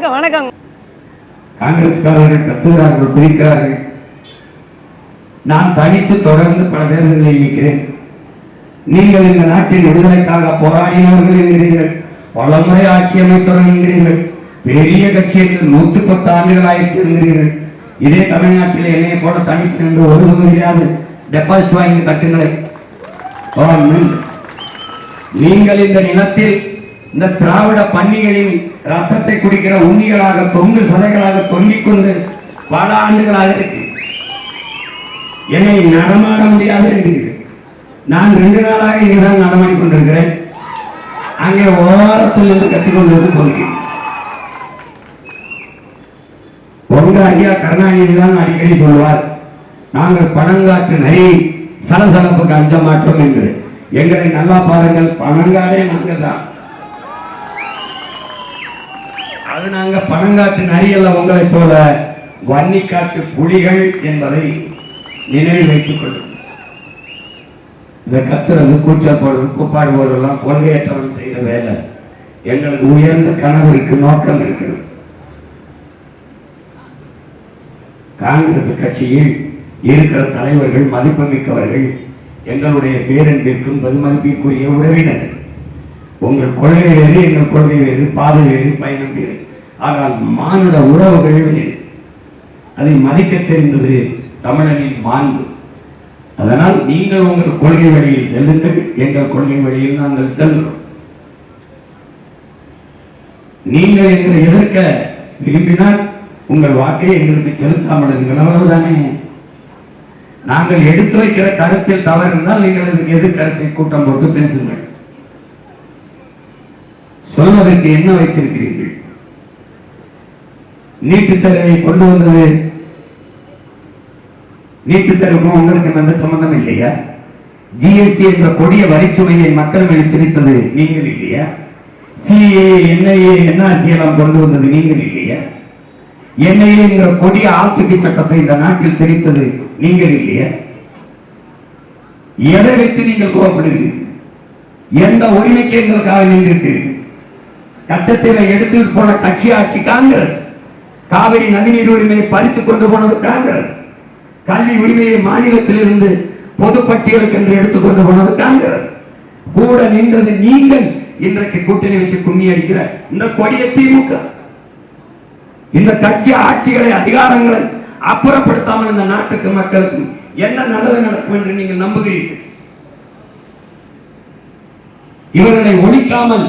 வணக்கம் வணக்கம். காங்கிரஸ்காரர்கள் கத்துகிறார்கள், பிரிக்கிறார்கள். நான் தனித்து தொடர்ந்து பல தேர்தல்களில் நிற்கிறேன். நீங்கள் இந்த நாட்டின் விடுதலைக்காக போராடினவர்கள் என்கிறீர்கள், பல முறை ஆட்சி அமைத்தவர்கள் என்கிறீர்கள், பெரிய கட்சி என்று 110 ஆண்டுகள் ஆயிடுச்சு என்கிறீர்கள். இதே தமிழ்நாட்டில் என்னையை போல தனித்து நின்று ஒரு தொகுதியாவது டெபாசிட் வாங்கி கட்டுங்களை. நீங்கள் இந்த நிலத்தில் இந்த திராவிட பன்னிகளின் ரத்தத்தை குடிக்கிற உண்ணிகளாக தொங்கு சதைகளாக தொங்கிக் கொண்டு பல ஆண்டுகளாக இருக்கு. என்னை நடமாட முடியாது என்கிறீர்கள். நான் 2 நாளாக இங்கேதான் நடமாடி கொண்டிருக்கிறேன். அங்கே ஓரத்தில் இருந்து கற்றுக்கொண்டு போகிறேன். உங்க ஐயா கருணாநிதி தான் அடிக்கடி சொல்வார், நாங்கள் பணங்காட்டு நரி சலசலப்புக்கு அஞ்ச மாட்டோம் என்று. எங்களை நல்லா பாருங்கள், பணங்காடே நாங்கள் தான். அது நாங்க பணங்காட்டு நரியல்ல, உங்களை போல வன்னிக்காட்டு புலிகள் என்பதை நினைவில் வைத்துக் கொள்ளும். இந்த கத்துறது, கூச்சல் போடுறது, கூப்பாடு போடுறதெல்லாம் கொள்கையற்றவன் செய்த வேலை. எங்களுக்கு உயர்ந்த கனவு இருக்கு, நோக்கம் இருக்கு. காங்கிரஸ் கட்சியில் இருக்கிற தலைவர்கள் மதிப்புமிக்கவர்கள், எங்களுடைய பேரன்பிற்கும் பெருமதிப்பிற்குரிய உறவினர்கள். உங்கள் கொள்கை வேறு, எங்கள் கொள்கை வேறு, பாதை வேறு, பயணம் வேறு. ஆனால் மானுட உறவுகள் வேறு. அதை மதிக்க தெரிந்தது தமிழனின் மாண்பு. அதனால் நீங்கள் உங்கள் கொள்கை வழியில் செல்லுங்கள், எங்கள் கொள்கை வழியில் நாங்கள் செல்கிறோம். நீங்கள் எங்களை எதிர்க்க விரும்பினால் உங்கள் வாக்கை எங்களுக்கு செலுத்தாமல் இருங்கள், அவ்வளவுதானே. நாங்கள் எடுத்து வைக்கிற கருத்தில் தவறு இருந்தால் நீங்கள் இதுக்கு எதிர்கருத்தை கூட்டம் போட்டு பேசுங்கள். சொல்வதற்கு என்ன வைத்திருக்கிறீர்கள்? நீட்டு தேர்வை கொண்டு வந்தது, நீட்டு தேர்வுக்கும் உங்களுக்கு எந்த சம்பந்தம் இல்லையா? ஜிஎஸ்டி என்ற கொடிய வரிச்சுமையை மக்கள் மேல் திணித்தது நீங்கள் இல்லையா? சிஏ, என்ஐஏ, என்ஆர்சி எல்லாம் கொண்டு வந்தது நீங்கள் இல்லையா? என்ஐஏ என்கிற கொடிய ஆட்சி சட்டத்தை இந்த நாட்டில் திணித்தது நீங்கள் இல்லையா? எதை வைத்து நீங்கள் கோவப்படுகிறீர்கள்? எந்த உரிமைக்கு எங்களுக்காக நின்றிருக்கிறீர்கள்? கச்சத்தீரை எடுத்துட்டு போன கட்சி ஆட்சி காங்கிரஸ். காவிரி நதிநீர் உரிமையை பறித்துக் கொண்டு போனது காங்கிரஸ். கல்வி உரிமையை மாநிலத்திலிருந்து பொதுப்பட்டியலுக்கு என்று எடுத்துக்கொண்டு போனது காங்கிரஸ். கூட நின்றது நீங்கள். இன்றைக்கு கூட்டணி வச்சு கும்மி அடிக்கிற இந்த கொடிய திமுக. இந்த கட்சி ஆட்சிகளை, அதிகாரங்களை அப்புறப்படுத்தாமல் இந்த நாட்டுக்கு மக்களுக்கு என்ன நல்லது நடக்கும் என்று நீங்கள் நம்புகிறீர்கள்? இவர்களை ஒழிக்காமல்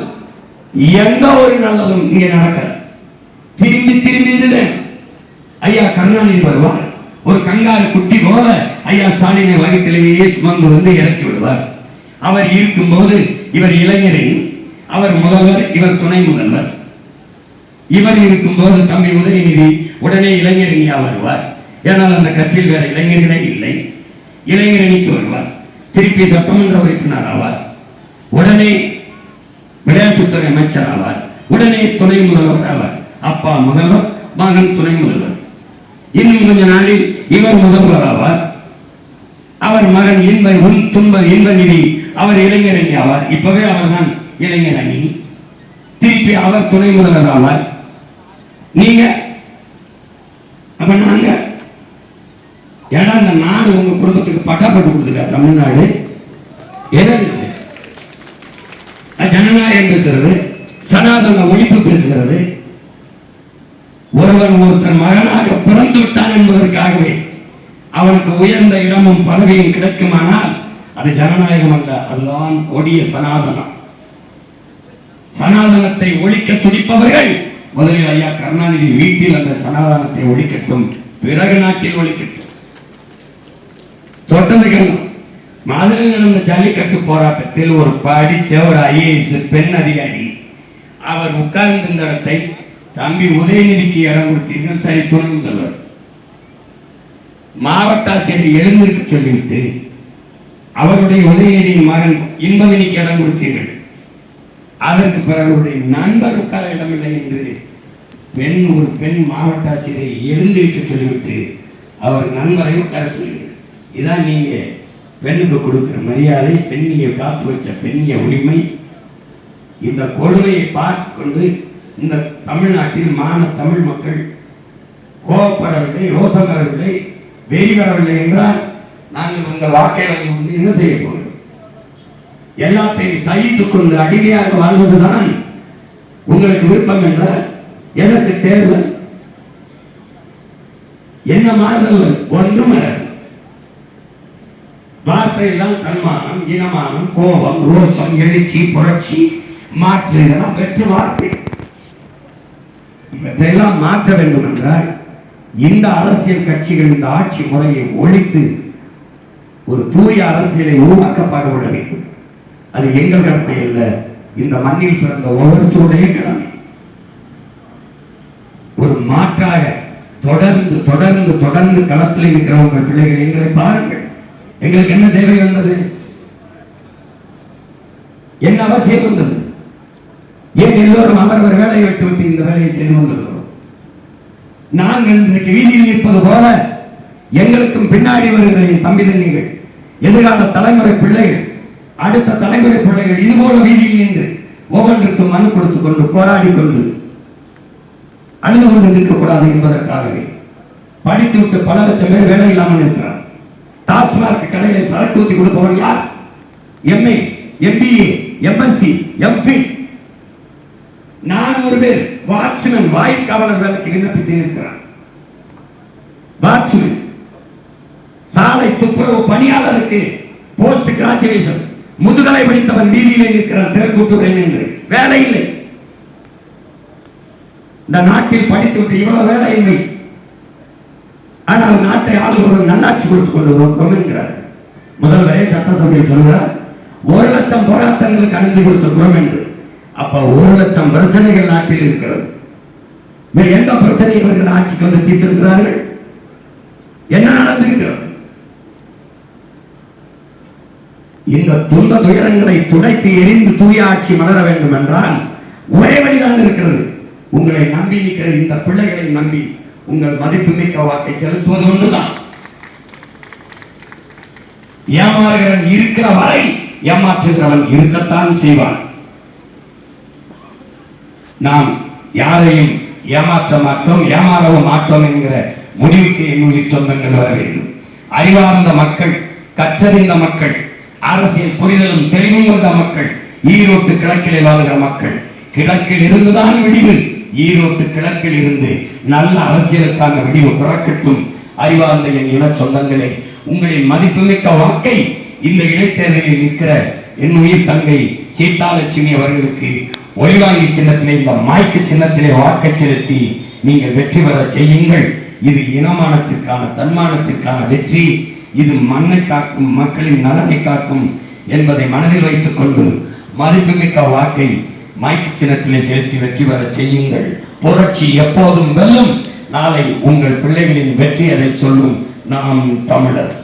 எந்த ஒரு நல்லதும் இங்கே நடக்க. திரும்பி திரும்பி இதுதான். ஐயா கருணாநிதி வருவார், ஒரு கங்காரு குட்டி போல ஐயா ஸ்டாலினை வகுத்திலேயே சுமந்து வந்து இறக்கி விடுவார். அவர் இருக்கும்போது இவர் இளைஞரணி, அவர் முதல்வர், இவர் துணை முதல்வர். இவர் இருக்கும்போது தம்பி உதயநிதி உடனே இளைஞரணியா வருவார். ஏனால் அந்த கட்சியில் வேற இளைஞர்களே இல்லை. இளைஞரணிக்கு வருவார், திருப்பி சட்டமன்ற உறுப்பினர் ஆவார், உடனே விளையாட்டுத்துறை அமைச்சர் ஆவார், உடனே துணை முதல்வர் ஆவார். அப்பா முதல்வர், மகன் துணை முதல்வர். இன்னும் கொஞ்ச நாளில் இவர் முதல்வர் ஆவார், அவர் மகன் துன்ப இன்ப நிதி, அவர் இளைஞரணி ஆவார். இப்பவே அவர் தான் இளைஞர் அணி. திருப்பி அவர் துணை முதல்வர் ஆவார். நீங்க அப்ப நாங்க ஏடா இந்த நாடு உங்க குடும்பத்துக்கு பட்டா போட்டு கொடுத்துருக்கா? தமிழ்நாடு எதற்கு ஜனநாயகம் பேசுகிறது, சனாதன ஒழிப்பு பேசுகிறது. ஒருவன் ஒருத்தன் மகனாக பிறந்து விட்டான் என்பதற்காகவே அவனுக்கு உயர்ந்த இடமும் பதவியும் கிடைக்குமானால் அது ஜனநாயகம் அல்ல, அதுதான் கொடிய சனாதனம். சனாதனத்தை ஒழிக்க துடிப்பவர்கள் முதலில் ஐயா கருணாநிதி வீட்டில் அந்த சனாதனத்தை ஒழிக்கட்டும், பிறகு நாட்டில் ஒழிக்கட்டும். தொட்டது மதுரையில் நடந்த ஜல்லிக்கட்டு போராட்டத்தில் ஒரு படிச்ச ஒரு IAS பெண் அதிகாரி அவர் உட்கார்ந்த இடத்தை தம்பி உதயநிதிக்கு இடம் கொடுத்தீர்கள், சரி துணை முதல்வர். மாவட்ட ஆட்சியரை எழுந்திருக்க சொல்லிவிட்டு அவருடைய உதயநிதியின் மகன் இன்பவினிக்கு இடம் கொடுத்தீர்கள். அதற்கு பிறகு நண்பர் உட்கார இடமில்லை என்று ஒரு பெண் மாவட்ட ஆட்சியரை எழுந்திருக்க சொல்லிவிட்டு அவர் நண்பரை உட்கார சொல்லுங்கள். இதான் நீங்க பெண்ணுக்கு கொடுக்கிற மரியாதை, பெண்ணியை காத்து வச்ச பெண்ணிய உரிமை. இந்த கொடுமையை பார்த்து கொண்டு இந்த தமிழ்நாட்டில் தமிழ் மக்கள் கோபப்படவில்லை, ரோசம் வரவில்லை, வெறி வரவில்லை என்றால் நாங்கள் உங்கள் வாக்கை வந்து என்ன செய்ய போகிறோம்? எல்லாத்தையும் சகித்துக் கொண்டு அடிமையாக வாழ்வதுதான் உங்களுக்கு விருப்பம் என்றால் எதற்கு தேர்வு? என்ன மாறுதல்? ஒன்றும் வார்த்தையில் தான் தன்மானம், இனமானம், கோபம், ரோசம், எழுச்சி, புரட்சி, மாற்று, இதெல்லாம் வெற்று வார்த்தை. இவற்றையெல்லாம் மாற்ற வேண்டும் என்றால் இந்த அரசியல் கட்சிகள் இந்த ஆட்சி முறையை ஒழித்து ஒரு தூய அரசியலை உருவாக்கப்பட வேண்டும். அது எங்கள் கடமை அல்ல, இந்த மண்ணில் பிறந்த ஒவ்வொருத்தருடைய கடமை. ஒரு மாற்றாக தொடர்ந்து தொடர்ந்து தொடர்ந்து களத்தில் இருக்கிற உங்கள் பிள்ளைகள் எங்களை பாருங்கள். எங்களுக்கு என்ன தேவை வந்தது? என்ன அவசியம் வந்தது? ஏன் எல்லோரும் அவரவர் வேலையை விட்டு இந்த வேலையை செய்து கொண்டிருக்கிறோம்? நாங்கள் இன்றைக்கு வீதியில் நிற்பது போல எங்களுக்கும் பின்னாடி வருகிற என் தம்பி தண்ணிகள், எதிர்கால தலைமுறை பிள்ளைகள், அடுத்த தலைமுறை பிள்ளைகள் இதுபோல வீதியில் நின்று ஒவ்வொன்றுக்கும் மனு கொடுத்துக் கொண்டு போராடி கொண்டு அழுது கொண்டு நிற்கக்கூடாது என்பதற்காகவே படித்துவிட்டு பல லட்சம் பேர் வேலை இல்லாமல் இருக்கிறார். டாஸ்மாக் கடையில சரக்கு ஊற்றி கொடுப்பவன் யார்? MA, MBA, MSc, MPhil. 400 பேர் வாட்ச்மேன், வாய்க்காவலர் வேலைக்கு விண்ணப்பித்து இருக்கிறார். வாட்ச்மேன், சாலை துப்புரவு பணியாளருக்கு போஸ்ட் கிராஜுவேஷன், முதுகலை படித்தவன் வீதியிலே நிற்கிறான் தெருக்கூட்டுறேன் என்று. வேலை இல்லை. இந்த நாட்டில் படித்துவிட்டு இவ்வளவு வேலை இல்லை. ஆனால் நாட்டை ஆளுநர்கள் நல்லாட்சி கொடுத்துக் கொண்டிருக்கிறோம் என்கிறார். முதல்வரே சட்டசபையில் சொல்கிறார் 1 லட்சம் போராட்டங்களுக்கு அனுமதி கொடுத்திருக்கிறோம் என்று. அப்ப 1 லட்சம் பிரச்சனைகள் நாட்டில் இருக்கிறது. வேறு எந்த பிரச்சனையை இவர்கள் ஆட்சிக்கு வந்து தீர்த்திருக்கிறார்கள்? என்ன நடந்திருக்கிறது? இந்த துன்ப துயரங்களை துடைத்து எரிந்து தூய ஆட்சி மலர வேண்டும் என்றால் ஒரே வழிதான் இருக்கிறது. உங்களை நம்பி நிற்கிற இந்த பிள்ளைகளை நம்பி உங்கள் மதிப்புமிக்க வாக்கை செலுத்துவது ஒன்றுதான். ஏமாறுகிறவன் இருக்கிற வரை ஏமாற்றுகிறவன் இருக்கத்தான் செய்வான். நாம் யாரையும் ஏமாற்ற மாட்டோம், ஏமாறவும் மாட்டோம் என்கிற முடிவுக்கு என்னுடைய சொந்தங்கள் வர வேண்டும். அறிவார்ந்த மக்கள், கற்றறிந்த மக்கள், அரசியல் புரிதலும் தெளிவும் கொண்ட மக்கள், ஈரோட்டு கிழக்கிலே வாழ்கிற மக்கள், கிழக்கில் இருந்துதான் விடிவு. ஈரோட்டு கிழக்கில் இருந்து நல்ல அரசியலுக்கான விடிவு பிறக்கட்டும். அறிவார்ந்த என் இன சொந்தங்களே, உங்களின் மதிப்புமிக்க வாக்கை இந்த இடைத்தேர்தலில் நிற்கிற என் உயிர் தங்கை சீதாலட்சுமி அவர்களுக்கு ஒளிவாங்கி சின்னத்திலே, இந்த மாய்க்கு சின்னத்திலே வாக்கு செலுத்தி நீங்கள் வெற்றி பெற செய்யுங்கள். இது இனமானத்திற்கான, தன்மானத்திற்கான வெற்றி. இது மண்ணை காக்கும், மக்களின் நலனை காக்கும் என்பதை மனதில் வைத்துக் கொண்டு மதிப்புமிக்க வாக்கை மைக்கு சின்னத்திலே செலுத்தி வெற்றி பெற செய்யுங்கள். புரட்சி எப்போதும் வெல்லும். நாளை உங்கள் பிள்ளைகளின் வெற்றி அதை சொல்லும். நாம் தமிழர்.